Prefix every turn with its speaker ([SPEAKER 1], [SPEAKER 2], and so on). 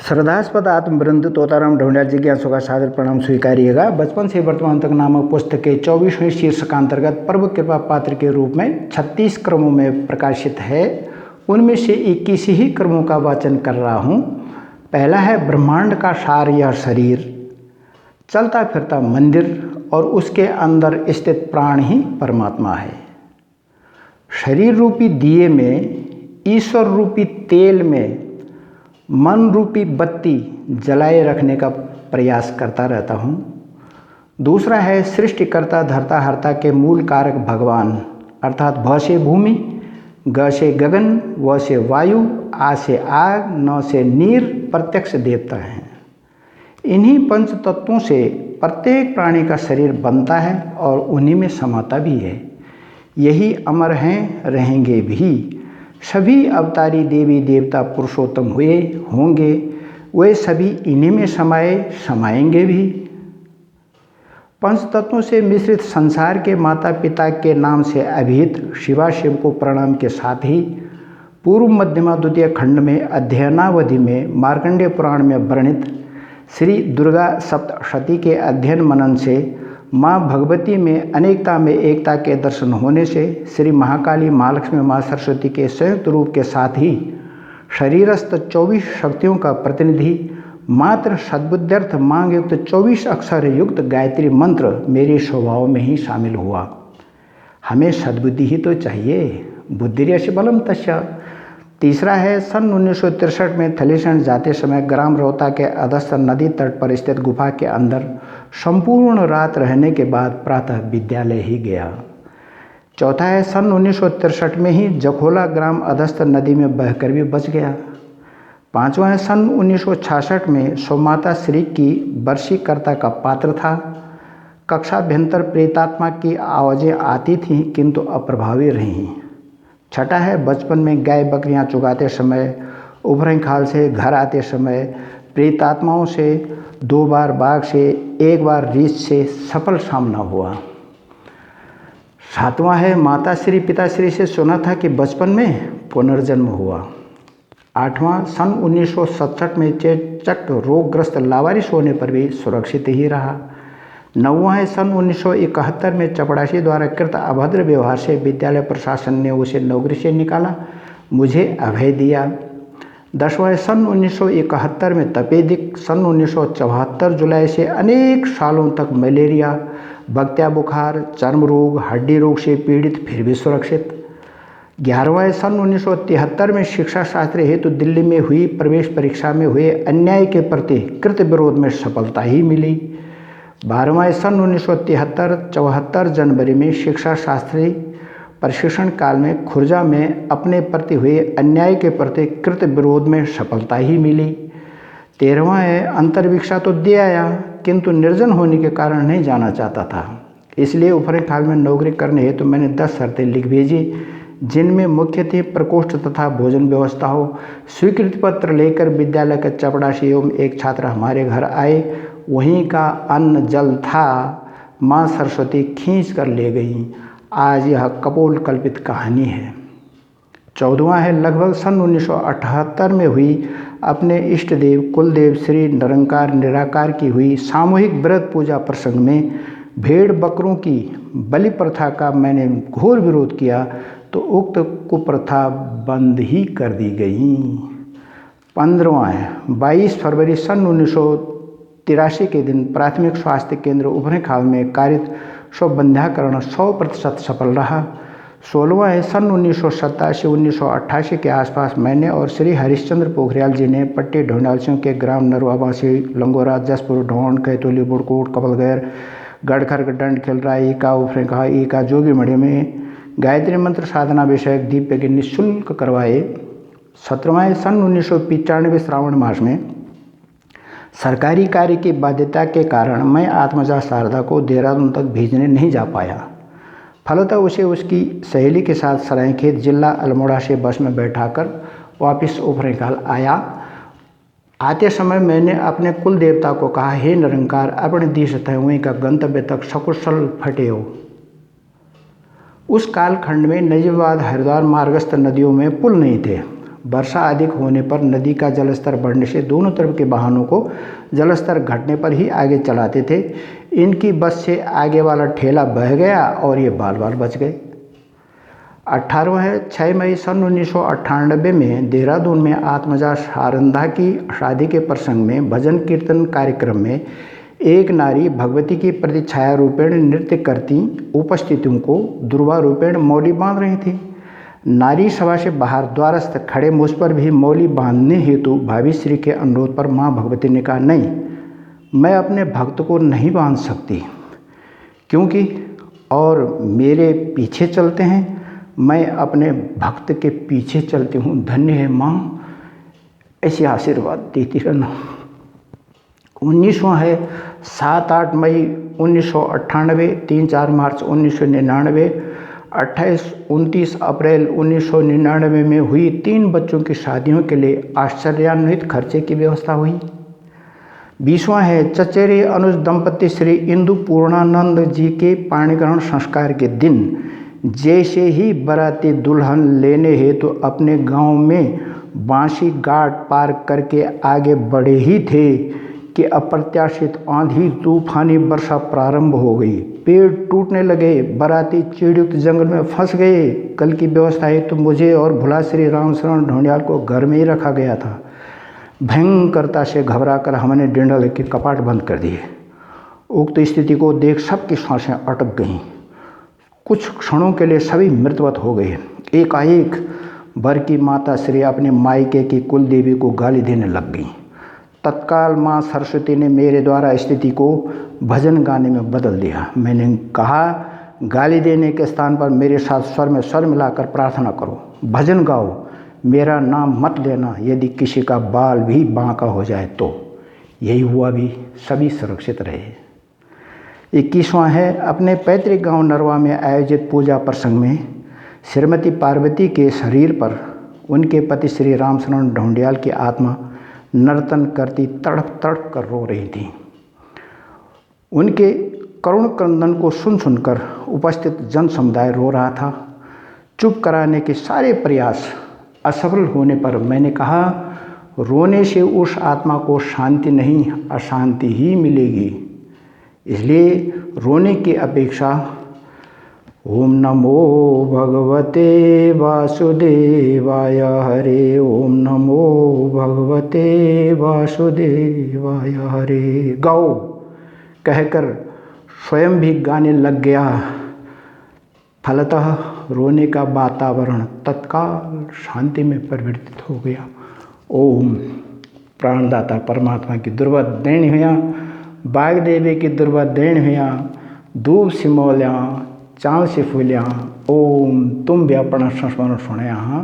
[SPEAKER 1] श्रद्धास्पद आत्मवृंद तोताराम ढूंढियाल जिज्ञासु का सादर प्रणाम स्वीकारिएगा। बचपन से वर्तमान तक नामक पुस्तक के 24वें शीर्षकांतर्गत प्रभु कृपा पात्र के रूप में 36 क्रमों में प्रकाशित है। उनमें से 21 ही क्रमों का वाचन कर रहा हूँ। पहला है ब्रह्मांड का सार यह शरीर, चलता फिरता मंदिर और उसके अंदर स्थित प्राण ही परमात्मा है। शरीर रूपी दिए में, ईश्वर रूपी तेल में मन रूपी बत्ती जलाए रखने का प्रयास करता रहता हूँ। दूसरा है सृष्टिकर्ता धरता हरता के मूल कारक भगवान, अर्थात भ से भूमि, ग से गगन, व से वायु, आ से आग, न से नीर प्रत्यक्ष देवता हैं। इन्हीं पंच तत्वों से प्रत्येक प्राणी का शरीर बनता है और उन्हीं में समाता भी है। यही अमर हैं, रहेंगे भी। सभी अवतारी देवी देवता पुरुषोत्तम हुए होंगे, वे सभी इन्हीं में समाएंगे भी। पंच तत्वों से मिश्रित संसार के माता पिता के नाम से अभिहित शिवाशिव को प्रणाम के साथ ही पूर्व मध्यमा द्वितीय खंड में अध्ययनावधि में मार्कंडेय पुराण में वर्णित श्री दुर्गा सप्तशती के अध्ययन मनन से माँ भगवती में अनेकता में एकता के दर्शन होने से श्री महाकाली महालक्ष्मी माँ सरस्वती के संयुक्त रूप के साथ ही शरीरस्थ 24 शक्तियों का प्रतिनिधि मात्र सद्बुद्ध्यर्थ मांग युक्त 24 अक्षर युक्त गायत्री मंत्र मेरे स्वभाव में ही शामिल हुआ। हमें सद्बुद्धि ही तो चाहिए, बुद्धिर्यस्य बलम तस्य। तीसरा है सन 1963 में थलीसैंड जाते समय ग्राम रोहता के अधस्थ नदी तट पर स्थित गुफा के अंदर संपूर्ण रात रहने के बाद प्रातः विद्यालय ही गया। चौथा है सन 1963 में ही जखोला ग्राम अधस्थ नदी में बहकर भी बच गया। पांचवा है सन 1966 में सोमाता श्री की वर्षीकर्ता का पात्र था। कक्षाभ्यंतर प्रेतात्मा की आवाज़ें आती थीं किंतु अप्रभावी रहीं। छठा है बचपन में गाय बकरियां चुगाते समय, उभरें खाल से घर आते समय प्रेतात्माओं से 2 बार बाघ से, 1 बार रीछ से सफल सामना हुआ। सातवां है माताश्री पिताश्री से सुना था कि बचपन में पुनर्जन्म हुआ। आठवां सन 1967 में चेचक रोगग्रस्त लावारिस होने पर भी सुरक्षित ही रहा। नौवां है सन 1971 में चपड़ासी द्वारा कृत अभद्र व्यवहार से विद्यालय प्रशासन ने उसे नौकरी से निकाला, मुझे अभय दिया। 10वां है सन 1971 में तपेदिक, सन 1974 जुलाई से अनेक सालों तक मलेरिया, बक्तिया बुखार, चर्म रोग, हड्डी रोग से पीड़ित फिर भी सुरक्षित। 11वां है सन 1973 में शिक्षा शास्त्र हेतु दिल्ली में हुई प्रवेश परीक्षा में हुए अन्याय के प्रति कृत विरोध में सफलता ही मिली। 12वां सन 1973 जनवरी में शिक्षा शास्त्री प्रशिक्षण काल में खुर्जा में अपने प्रति हुए अन्याय के प्रति कृत विरोध में सफलता ही मिली। 13वां है अंतर्भिक्षा तो दे आया किंतु निर्जन होने के कारण नहीं जाना चाहता था, इसलिए उफरे खाल में नौकरी करने हेतु मैंने 10 शर्तें लिख भेजी, जिनमें मुख्य थी प्रकोष्ठ तथा भोजन व्यवस्था हो। स्वीकृति पत्र लेकर विद्यालय के चपड़ासी एवं एक छात्र हमारे घर आए, वहीं का अन्न जल था, माँ सरस्वती खींच कर ले गई। आज यह कपोल कल्पित कहानी है। 14वां है लगभग सन 1978 में हुई अपने इष्ट देव कुलदेव श्री निरंकार निराकार की हुई सामूहिक व्रत पूजा प्रसंग में भेड़ बकरों की बलि प्रथा का मैंने घोर विरोध किया तो उक्त कुप्रथा बंद ही कर दी गई। 15वां है 22 फरवरी सन 1983 के दिन प्राथमिक स्वास्थ्य केंद्र उभरे खाल में कारित स्वबंध्याकरण 100% सफल रहा। 16वां है सन 1987-1988 के आसपास मैंने और श्री हरिश्चंद्र पोखरियाल जी ने पट्टी ढूंढाल सिंह के ग्राम नरवाबासी, लंगोरा, जसपुर, ढोंड, कैतोली, बुड़कोट, कपलगैर, गढ़खर, दंड खिलरा, ईका, उफरे कहा, ईका, जोगी मढ़ी में गायत्री मंत्र साधना विषयक दीप यज्ञ निःशुल्क करवाए। 17वां सन 1995 श्रावण मास में सरकारी कार्य की बाध्यता के कारण मैं आत्मजा शारदा को देहरादून तक भेजने नहीं जा पाया। फलतः उसे उसकी सहेली के साथ सरायखेत जिला अल्मोड़ा से बस में बैठाकर वापस उफरेकाल आया। आते समय मैंने अपने कुल देवता को कहा, हे निरंकार, अपने दिश तय का गंतव्य तक सकुशल फटे हो। उस कालखंड में नजीबाबाद हरिद्वार मार्गस्थ नदियों में पुल नहीं थे। वर्षा अधिक होने पर नदी का जलस्तर बढ़ने से दोनों तरफ के वाहनों को जलस्तर घटने पर ही आगे चलाते थे। इनकी बस से आगे वाला ठेला बह गया और ये बाल बाल बच गए। 18वां है 6 मई सन 1998 में देहरादून में आत्मजा शारदा की शादी के प्रसंग में भजन कीर्तन कार्यक्रम में एक नारी भगवती की प्रतिछाया रूपेण नृत्य करती उपस्थितियों को दुर्वा रूपेण मौली बांध रही थी। नारी सभा से बाहर द्वारस्थ खड़े मुझ पर भी मौली बांधने हेतु भाभी श्री के अनुरोध पर माँ भगवती ने कहा, नहीं, मैं अपने भक्त को नहीं बांध सकती, क्योंकि और मेरे पीछे चलते हैं, मैं अपने भक्त के पीछे चलती हूँ। धन्य है माँ, ऐसे आशीर्वाद देती रहना। 19वां है 7-8 मई 1998, 3-4 मार्च 1999, 28-29 अप्रैल 1999 में हुई 3 बच्चों की शादियों के लिए आश्चर्यान्वित खर्चे की व्यवस्था हुई। 20वां है चचेरे अनुज दंपति श्री इंदु पूर्णानंद जी के पाणिग्रहण संस्कार के दिन जैसे ही बाराती दुल्हन लेने हेतु अपने गांव में बांसी घाट पार करके आगे बढ़े ही थे कि अप्रत्याशित आंधी तूफानी वर्षा प्रारंभ हो गई। पेड़ टूटने लगे, बाराती चीड़युक्त जंगल में फंस गए। कल की व्यवस्था है तो मुझे और भुला श्री रामशरण ढोंडियाल को घर में ही रखा गया था। भयंकरता से घबराकर हमने डिंडल के कपाट बंद कर दिए। उक्त स्थिति को देख सबकी सांसें अटक गईं। कुछ क्षणों के लिए सभी मृतवत हो गए। एकाएक वर की माता श्री अपने मायके की कुल देवी को गाली देने लग गई। तत्काल माँ सरस्वती ने मेरे द्वारा स्थिति को भजन गाने में बदल दिया। मैंने कहा, गाली देने के स्थान पर मेरे साथ स्वर में स्वर मिलाकर प्रार्थना करो, भजन गाओ, मेरा नाम मत लेना, यदि किसी का बाल भी बांका हो जाए तो। यही हुआ भी, सभी सुरक्षित रहे। 21वां है अपने पैतृक गांव नरवा में आयोजित पूजा प्रसंग में श्रीमती पार्वती के शरीर पर उनके पति श्री रामशरण ढोंडियाल की आत्मा नर्तन करती तड़प तड़प कर रो रही थी। उनके करुण क्रंदन को सुन सुनकर उपस्थित जन समुदाय रो रहा था। चुप कराने के सारे प्रयास असफल होने पर मैंने कहा, रोने से उस आत्मा को शांति नहीं अशांति ही मिलेगी, इसलिए रोने की अपेक्षा ओम नमो भगवते वासुदेवाय हरे, ओम नमो भगवते वासुदेवाय हरे गाओ कहकर स्वयं भी गाने लग गया। फलतः रोने का वातावरण तत्काल शांति में परिवर्तित हो गया। ओम प्राणदाता परमात्मा की दुर्वा देण हुआ, बाग देवी की दुर्वा देण हुआ, धूप सिमोलियाँ चाँद से फूलियाँ। ओम तुम भी अपना संस्मरण सुने।